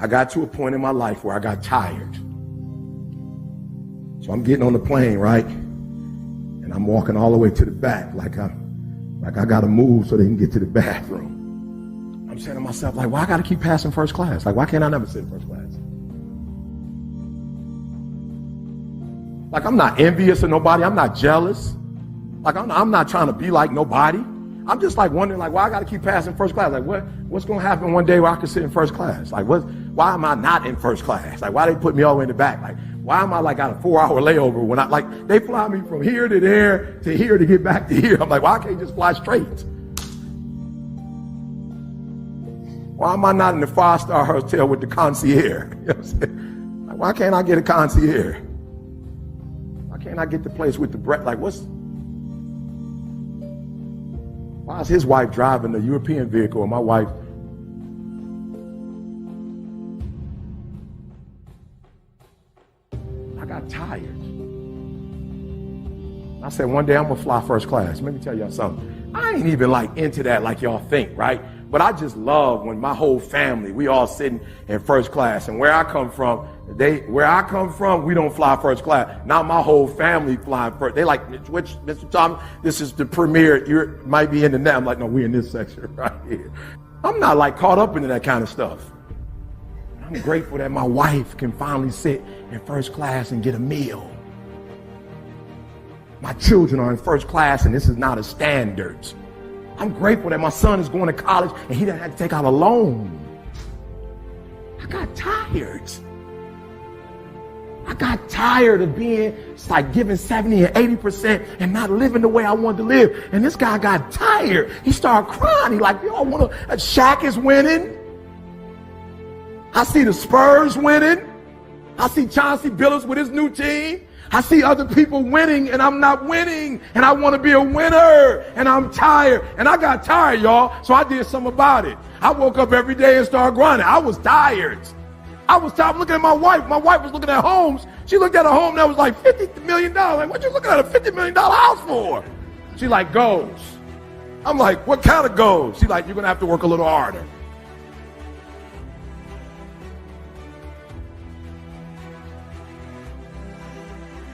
I got to a point in my life where I got tired. So I'm getting on the plane, right? And I'm walking all the way to the back like I got to move so they can get to the bathroom. I'm saying to myself, like, why I got to keep passing first class? Like, why can't I never sit in first class? Like, I'm not envious of nobody. I'm not jealous. Like, I'm not trying to be like nobody. I'm just like wondering, like, why I got to keep passing first class? Like, what's going to happen one day where I can sit in first class? Like, why am I not in first class? Like, why they put me all the way in the back? Like, why am I like got a 4-hour layover when they fly me from here to there to here to get back to here? I'm like, why can't I just fly straight? Why am I not in the 5-star hotel with the concierge? You know what I'm saying? Like, why can't I get a concierge? Why can't I get the place with the bread? Like, why is his wife driving a European vehicle and my wife? I got tired. I said, one day I'm gonna fly first class. Let me tell y'all something. I ain't even like into that like y'all think, right? But I just love when my whole family, we all sitting in first class. And where I come from, we don't fly first class. Not my whole family flying first. They like, which, Mr. Thomas, this is the premiere. You might be in the net. I'm like, no, we're in this section right here. I'm not like caught up into that kind of stuff. I'm grateful that my wife can finally sit in first class and get a meal. My children are in first class and this is not a standard. I'm grateful that my son is going to college and he doesn't have to take out a loan. I got tired. I got tired of being like giving 70 and 80% and not living the way I wanted to live. And this guy got tired. He started crying. He like, yo, Shaq is winning. I see the Spurs winning. I see Chauncey Billups with his new team. I see other people winning and I'm not winning and I want to be a winner and I'm tired. And I got tired, y'all, so I did something about it. I woke up every day and started grinding. I was tired. I was tired looking at my wife. My wife was looking at homes. She looked at a home that was like $50 million. Like, what you looking at a $50 million house for? She like, goals. I'm like, what kind of goals? She like, you're going to have to work a little harder.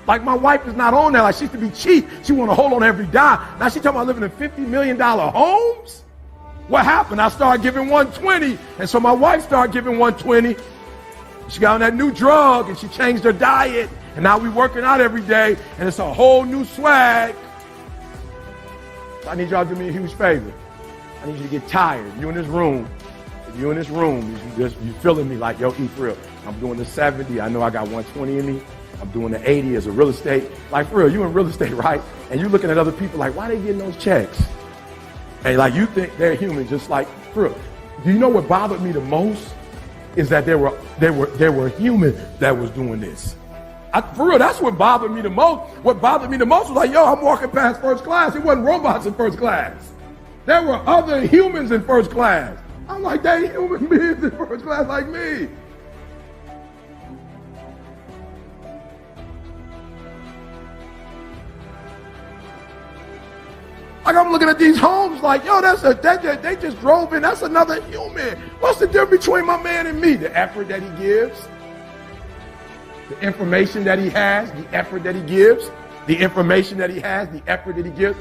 Like, my wife is not on that. Like, she used to be cheap. She want to hold on every dime. Now she talking about living in $50 million homes? What happened? I started giving 120. And so my wife started giving 120. She got on that new drug and she changed her diet. And now we working out every day. And it's a whole new swag. So I need y'all to do me a huge favor. I need you to get tired. You in this room. If you in this room, you feeling me like, yo, eat for real. I'm doing the 70. I know I got 120 in me. I'm doing the 80 as a real estate. Like, for real, you in real estate, right? And you looking at other people like, why they getting those checks? And like, you think they're human, just like, for real. Do you know what bothered me the most? Is that there were humans that was doing this. For real, that's what bothered me the most. What bothered me the most was like, yo, I'm walking past first class. It wasn't robots in first class. There were other humans in first class. I'm like, they human beings in first class like me. Like, I'm looking at these homes like, yo, they just drove in. That's another human. What's the difference between my man and me? The effort that he gives, the information that he has, the effort that he gives, the information that he has, the effort that he gives.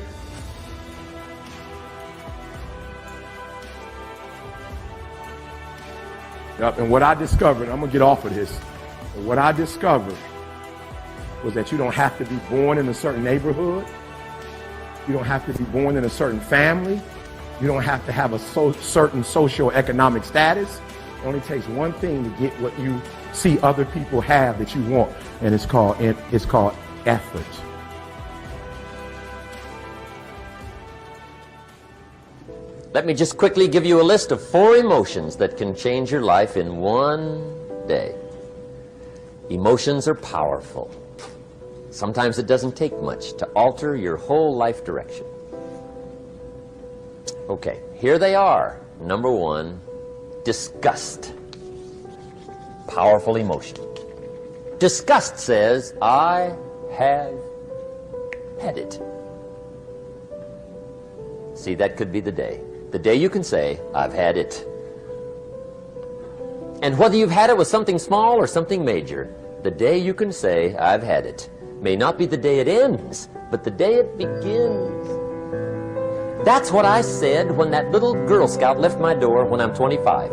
Yep, and what I discovered, I'm going to get off of this. But what I discovered was that you don't have to be born in a certain neighborhood. You don't have to be born in a certain family. You don't have to have a certain socio-economic status. It only takes one thing to get what you see other people have that you want, and it's called effort. Let me just quickly give you a list of 4 emotions that can change your life in one day. Emotions are powerful. Sometimes it doesn't take much to alter your whole life direction. Okay, here they are. Number 1, disgust. Powerful emotion. Disgust says, I have had it. See, that could be the day. The day you can say, I've had it. And whether you've had it with something small or something major, the day you can say, I've had it, may not be the day it ends, but the day it begins. That's what I said when that little Girl Scout left my door when I'm 25.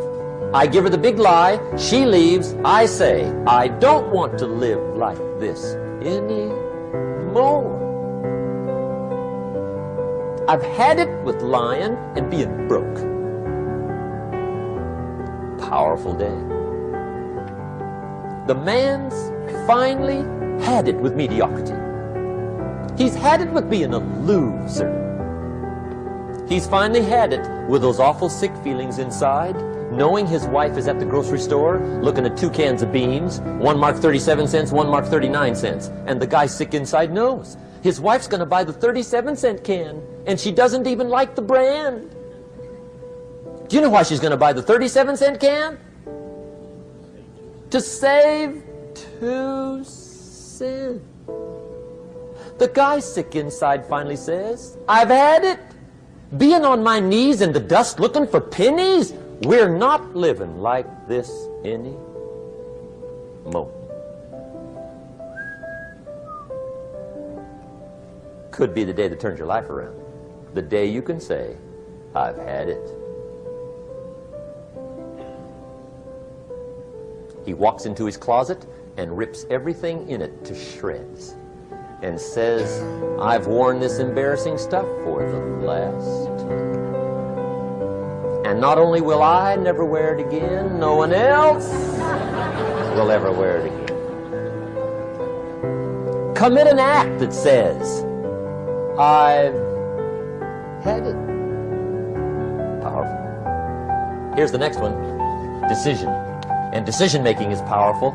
I give her the big lie, she leaves, I say, I don't want to live like this anymore. I've had it with lying and being broke. Powerful day. The man's finally had it with mediocrity. He's had it with being a loser. He's finally had it with those awful sick feelings inside, knowing his wife is at the grocery store looking at 2 cans of beans, one marked 37 cents, one marked 39 cents. And the guy sick inside knows his wife's going to buy the 37-cent can, and she doesn't even like the brand. Do you know why she's going to buy the 37-cent can? To save 2 cents. The guy sick inside finally says, I've had it. Being on my knees in the dust looking for pennies, we're not living like this anymore. Could be the day that turns your life around. The day you can say, I've had it. He walks into his closet and rips everything in it to shreds and says, I've worn this embarrassing stuff for the last time. And not only will I never wear it again, no one else will ever wear it again. Commit an act that says, I've had it. Powerful. Here's the next one. Decision. And decision making is powerful.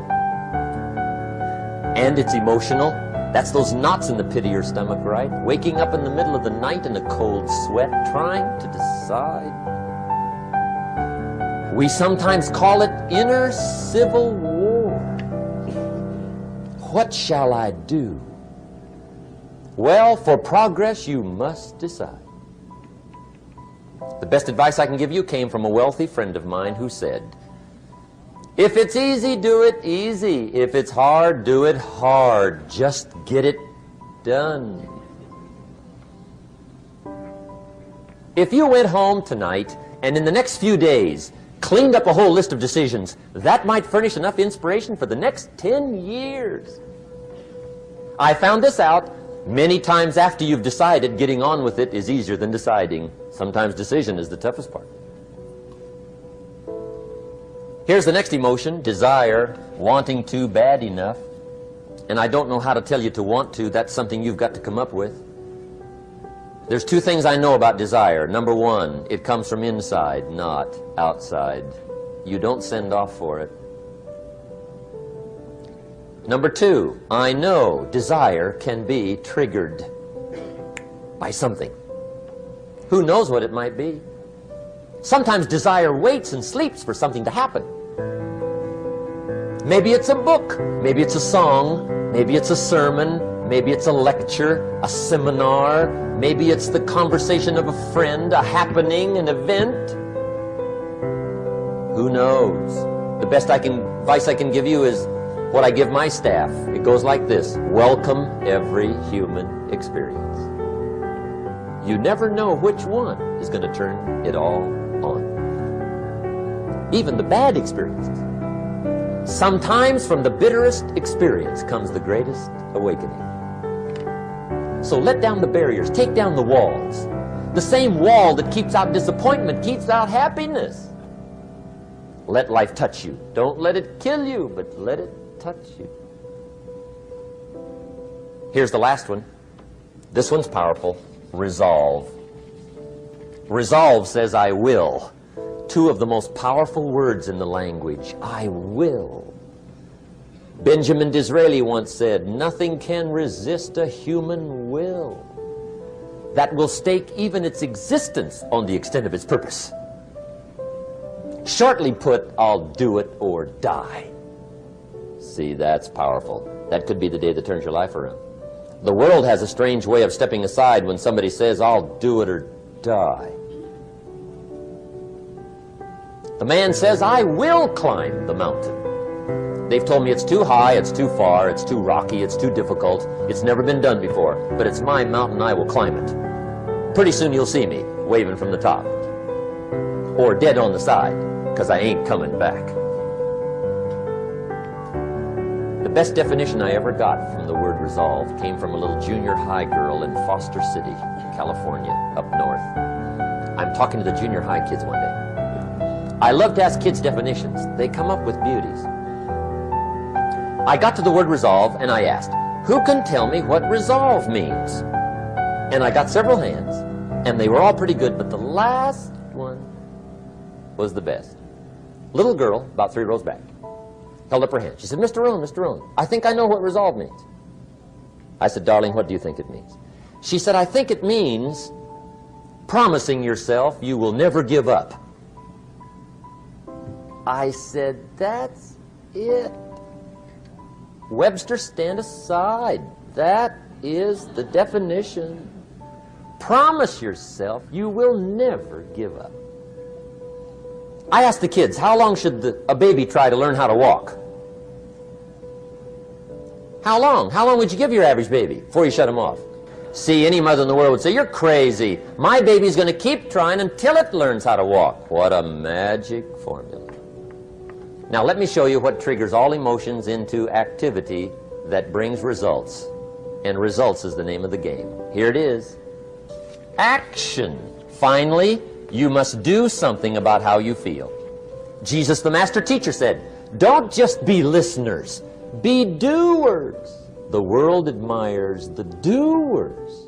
And it's emotional. That's those knots in the pit of your stomach, right? Waking up in the middle of the night in a cold sweat, trying to decide. We sometimes call it inner civil war. What shall I do? Well, for progress, you must decide. The best advice I can give you came from a wealthy friend of mine who said, if it's easy, do it easy. If it's hard, do it hard. Just get it done. If you went home tonight and in the next few days cleaned up a whole list of decisions, that might furnish enough inspiration for the next 10 years. I found this out many times after you've decided. Getting on with it is easier than deciding. Sometimes decision is the toughest part. Here's the next emotion, desire, wanting to bad enough. And I don't know how to tell you to want to. That's something you've got to come up with. There's 2 things I know about desire. Number 1, it comes from inside, not outside. You don't send off for it. Number 2, I know desire can be triggered by something. Who knows what it might be? Sometimes desire waits and sleeps for something to happen. Maybe it's a book, maybe it's a song, maybe it's a sermon, maybe it's a lecture, a seminar, maybe it's the conversation of a friend, a happening, an event. Who knows? The best advice I can give you is what I give my staff. It goes like this: welcome every human experience. You never know which one is going to turn it all on. Even the bad experiences. Sometimes from the bitterest experience comes the greatest awakening. So let down the barriers, take down the walls. The same wall that keeps out disappointment keeps out happiness. Let life touch you. Don't let it kill you, but let it touch you. Here's the last one. This one's powerful. Resolve. Resolve says, I will. 2 of the most powerful words in the language. I will. Benjamin Disraeli once said, nothing can resist a human will that will stake even its existence on the extent of its purpose. Shortly put, I'll do it or die. See, that's powerful. That could be the day that turns your life around. The world has a strange way of stepping aside when somebody says, I'll do it or die. The man says, I will climb the mountain. They've told me it's too high, it's too far, it's too rocky, it's too difficult, it's never been done before, but it's my mountain, I will climb it. Pretty soon you'll see me waving from the top. Or dead on the side, because I ain't coming back. The best definition I ever got from the word resolve came from a little junior high girl in Foster City, California, up north. I'm talking to the junior high kids one day. I love to ask kids definitions. They come up with beauties. I got to the word resolve and I asked, who can tell me what resolve means? And I got several hands, and they were all pretty good, but the last one was the best. Little girl, about 3 rows back, held up her hand. She said, Mr. Rohn, I think I know what resolve means. I said, darling, what do you think it means? She said, I think it means promising yourself you will never give up. I said, that's it. Webster, stand aside. That is the definition. Promise yourself you will never give up. I asked the kids, how long should a baby try to learn how to walk? How long? How long would you give your average baby before you shut him off? See, any mother in the world would say, you're crazy. My baby's going to keep trying until it learns how to walk. What a magic formula. Now let me show you what triggers all emotions into activity that brings results. And results is the name of the game. Here it is. Action. Finally, you must do something about how you feel. Jesus, the master teacher, said, don't just be listeners, be doers. The world admires the doers.